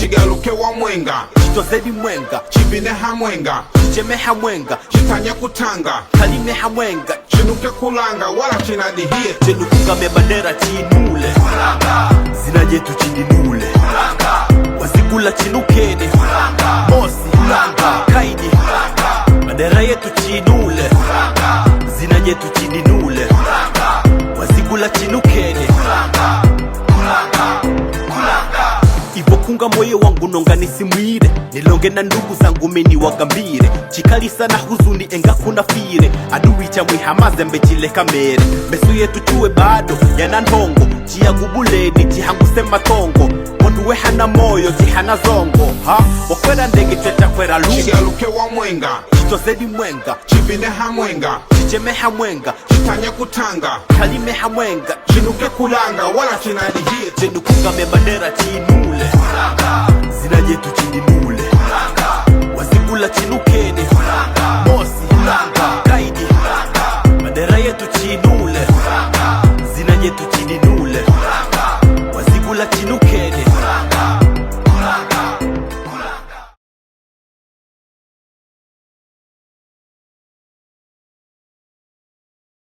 Chigaluke wa mwenga, chitozedi mwenga, chibine ha mwenga, cheme ha mwenga, chitanya kutanga, kalime ha mwenga, chinuke kulanga wala chinadihie. Chenukugame bandera chinule, zina jetu chidinule, wazigula chinukene, mosi, kaidi, bandera yetu chinule, zina jetu chidinule, wazigula chinukene. Ivokunga moyo wangu nonga nisimwire, nilonge na ndugu zangu meni wagambire, chikali sana huzuni enga kuna fire, adui cha mwihamaze mbechile kamere, mesu yetu chue bado yana ntongo, chia gubuleni chihanguse matongo, monduwe hana moyo chihana zongo, wakwera ndege chwecha kwera lunga. Chigaluke wa mwenga, chitozedi mwenga, chibine ha mwenga, chicheme ha mwenga, chitanya kutanga, kalime ha mwenga, chinuke kulanga wala chinadihie. Chenukugame bandera chinule, zina jetu chidinule, wazigula chinukene, mosi, kaidi, bandera yetu chinule, zina jetu chidinule, wazigula chinukene.